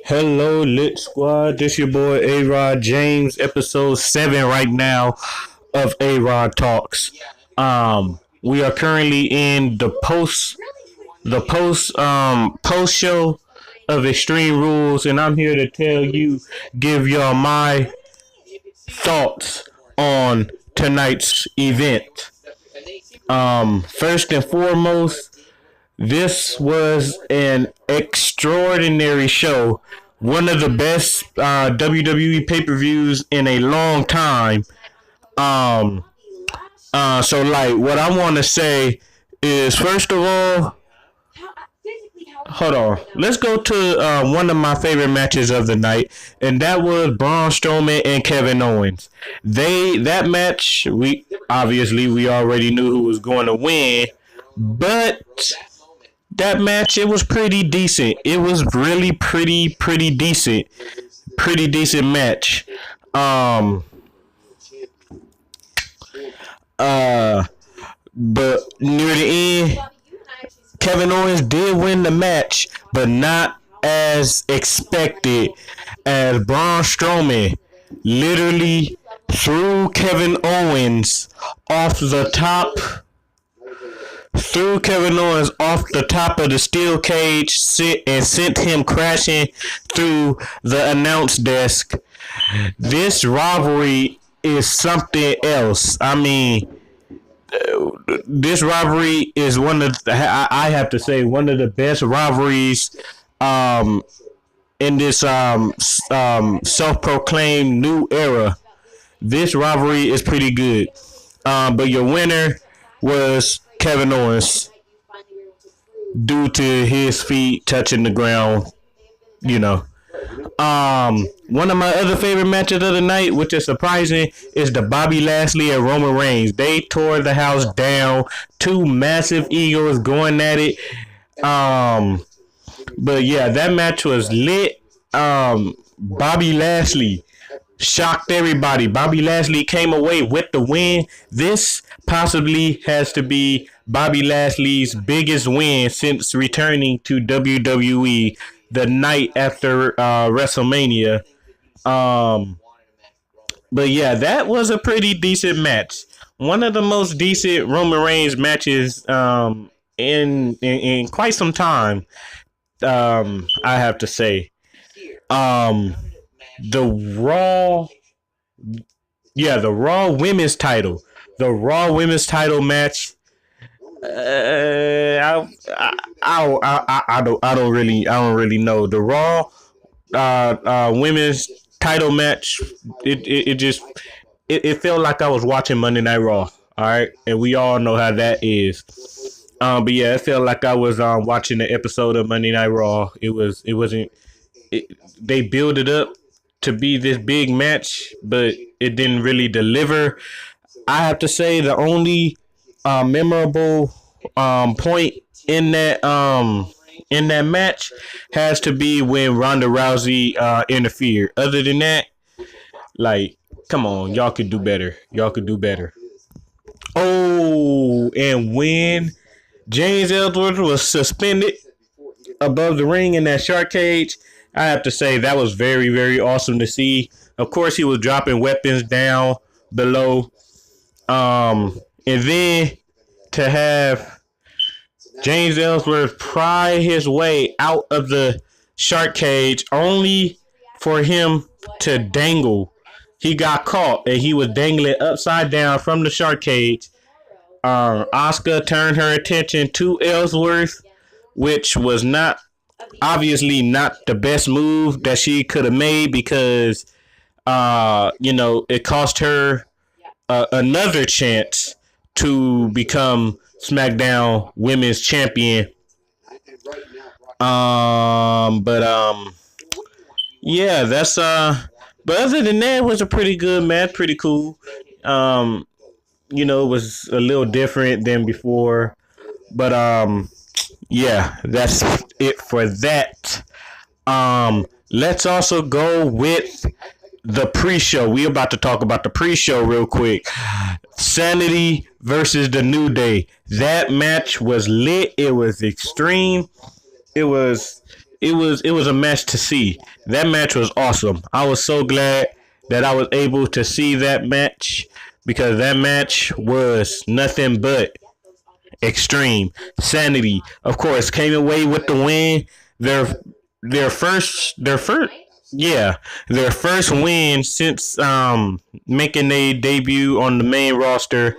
Hello, Lit Squad. This your boy A Rod James, episode 7 right now of A Rod Talks. We are currently in the post show of Extreme Rules, and I'm here to give y'all my thoughts on tonight's event. First and foremost, this was an extraordinary show. One of the best WWE pay per views in a long time. Um, so what I want to say is, first of all, hold on. Let's go to one of my favorite matches of the night, and that was Braun Strowman and Kevin Owens. That match, we already knew who was going to win, but that match, it was pretty decent. It was really pretty decent. Pretty decent match. Um uh but near the end, Kevin Owens did win the match, but not as expected, as Braun Strowman literally threw Kevin Owens off the top of the steel cage, and sent him crashing through the announce desk. This rivalry is something else. I mean, this rivalry is I have to say, one of the best rivalries um, in this self-proclaimed new era. This rivalry is pretty good. But your winner was Kevin Owens, due to his feet touching the ground. You know. One of my other favorite matches of the night, which is surprising, is the Bobby Lashley and Roman Reigns. They tore the house down. Two massive egos going at it. Um, but yeah, that match was lit. Bobby Lashley shocked everybody. Bobby Lashley came away with the win. This possibly has to be Bobby Lashley's biggest win since returning to WWE the night after WrestleMania. Um, but yeah, that was a pretty decent match. One of the most decent Roman Reigns matches in quite some time. I have to say. Um, the Raw, yeah, the Raw women's title match. I don't really know the Raw women's title match. It felt like I was watching Monday Night Raw. All right, and we all know how that is. But yeah, it felt like I was watching the episode of Monday Night Raw. It wasn't. They build it up to be this big match, but it didn't really deliver. I have to say the only memorable point in that match has to be when Ronda Rousey interfered. Other than that, like, come on, y'all could do better. Y'all could do better. Oh, and when James Ellsworth was suspended above the ring in that shark cage, I have to say that was very awesome to see. Of course, he was dropping weapons down below. And then to have James Ellsworth pry his way out of the shark cage only for him to dangle. He got caught and he was dangling upside down from the shark cage. Asuka turned her attention to Ellsworth, which was obviously not the best move that she could have made, because it cost her another chance to become SmackDown Women's Champion. Yeah, that's But other than that, it was a pretty good match, pretty cool. Um, it was a little different than before, but yeah, that's it for that. Let's also go with the pre-show. We about to talk about the pre-show real quick. Sanity versus the New Day. That match was lit. It was extreme. It was it was a match to see. That match was awesome. I was so glad that I was able to see that match because that match was nothing but extreme sanity. Of course, came away with the win. Their their first yeah, their first win since making their debut on the main roster.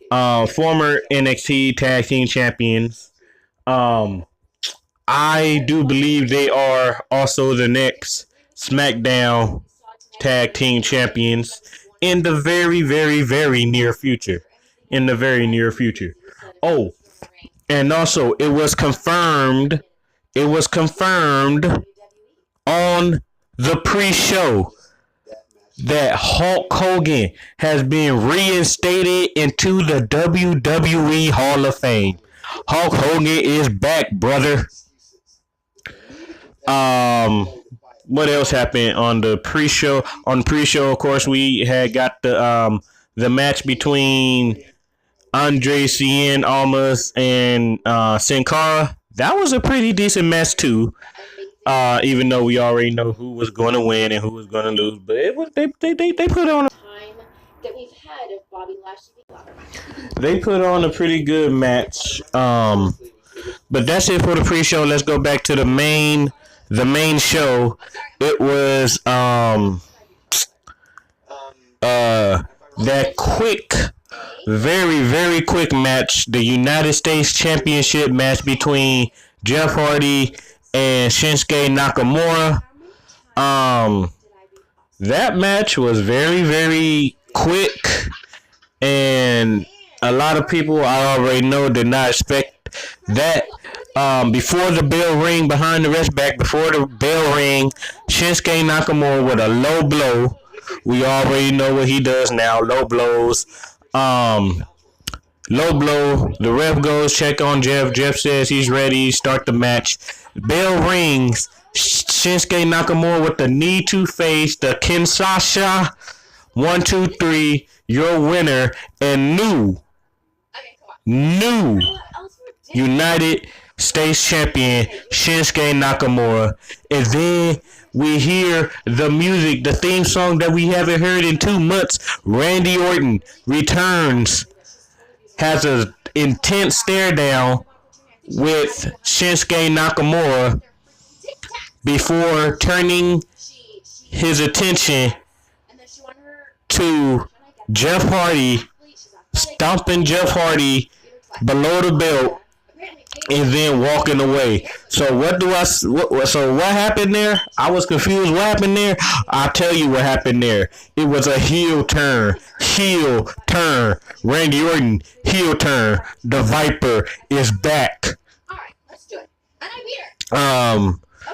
Former NXT Tag Team Champions. Um, I do believe they are also the next SmackDown Tag Team Champions in the very, very, very near future. In the very near future. Oh, and also it was confirmed. It was confirmed on the pre-show that Hulk Hogan has been reinstated into the WWE Hall of Fame. Hulk Hogan is back, brother. Um, what else happened on the pre-show? On the pre-show, of course, we had got the match between Andre Cien Almas and Sin Cara. That was a pretty decent match too. Even though we already know who was going to win and who was going to lose, but it was they put on they put on a pretty good match. But that's it for the pre-show. Let's go back to the main show. It was that quick, very very quick match, the United States Championship match between Jeff Hardy and Shinsuke Nakamura. Um, that match was very very quick, and a lot of people I already know did not expect that. Before the bell ring, behind the rest back, before the bell ring, Shinsuke Nakamura with a low blow. We already know what he does now. Low blows. Um, Low blow. The ref goes check on Jeff. Jeff says he's ready. Start the match. Bell rings. Shinsuke Nakamura with the knee to face. The Kinshasa. 1, 2, 3. Your winner and new United States Champion Shinsuke Nakamura. And then we hear the music, the theme song that we haven't heard in 2 months. Randy Orton returns, has an intense stare down with Shinsuke Nakamura before turning his attention to Jeff Hardy, stomping Jeff Hardy below the belt and then walking away. So what happened there? I was confused. What happened there? I'll tell you what happened there. It was a heel turn. Heel turn. Randy Orton, heel turn. The Viper is back.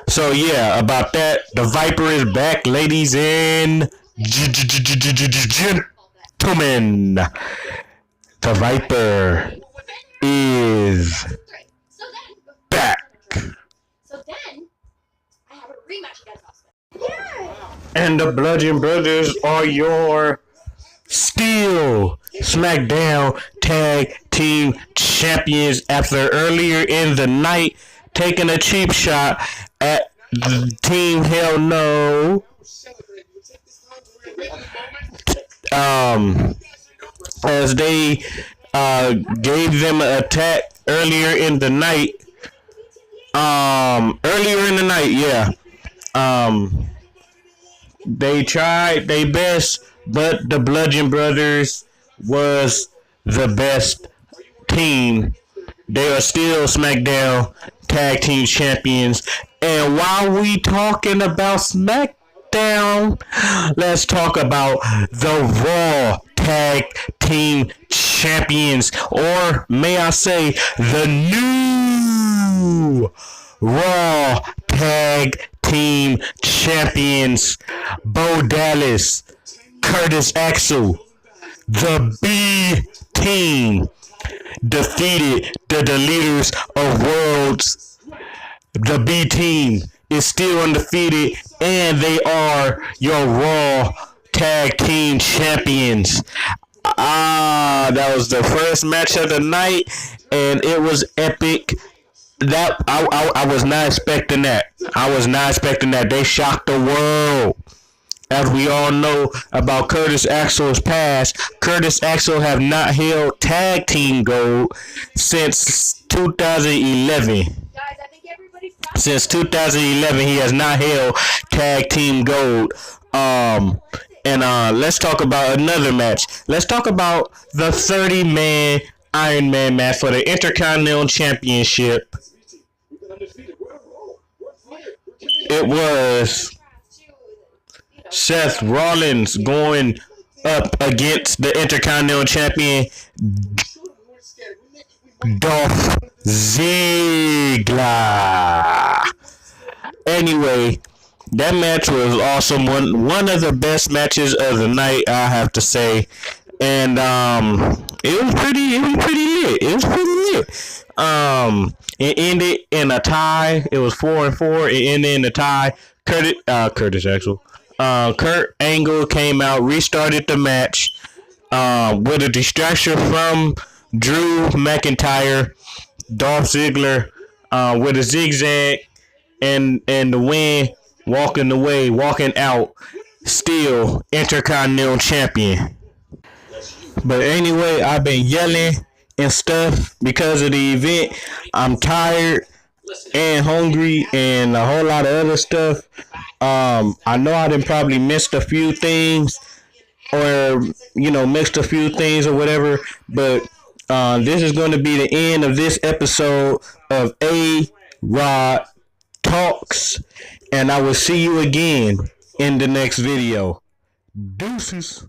So yeah, about that. The Viper is back, ladies and gentlemen. The Viper is back. And the Bludgeon Brothers are your still SmackDown Tag Team Champions after earlier in the night taking a cheap shot at the Team Hell No. As they gave them an attack earlier in the night. Yeah. They tried their best, but the Bludgeon Brothers was the best team. They are still SmackDown Tag Team Champions. And while we talking about SmackDown, let's talk about the Raw Tag Team Champions, or may I say, the new Raw Tag Team Champions. Bo Dallas, Curtis Axel, the B Team defeated the Deleters of Worlds. The B Team is still undefeated, and they are your Raw Tag Team Champions. That was the first match of the night, and it was epic. I was not expecting that. I was not expecting that. They shocked the world. As we all know about Curtis Axel's past, Curtis Axel have not held tag team gold since 2011. Since 2011, he has not held tag team gold. And let's talk about another match. Let's talk about the 30-man Iron Man match for the Intercontinental Championship. It was Seth Rollins going up against the Intercontinental Champion Dolph Ziggler. Anyway, that match was awesome. One of the best matches of the night, I have to say. And it was pretty lit. It was pretty lit. It ended in a tie. It was 4-4. It ended in a tie. Curtis Axel. Kurt Angle came out, restarted the match with a distraction from Drew McIntyre. Dolph Ziggler with a zigzag and the win, walking away, walking out, still Intercontinental Champion. But anyway, I've been yelling and stuff because of the event. I'm tired and hungry and a whole lot of other stuff. I know I done probably missed a few things or mixed a few things or whatever, but this is going to be the end of this episode of A Rod Talks, and I will see you again in the next video. Deuces.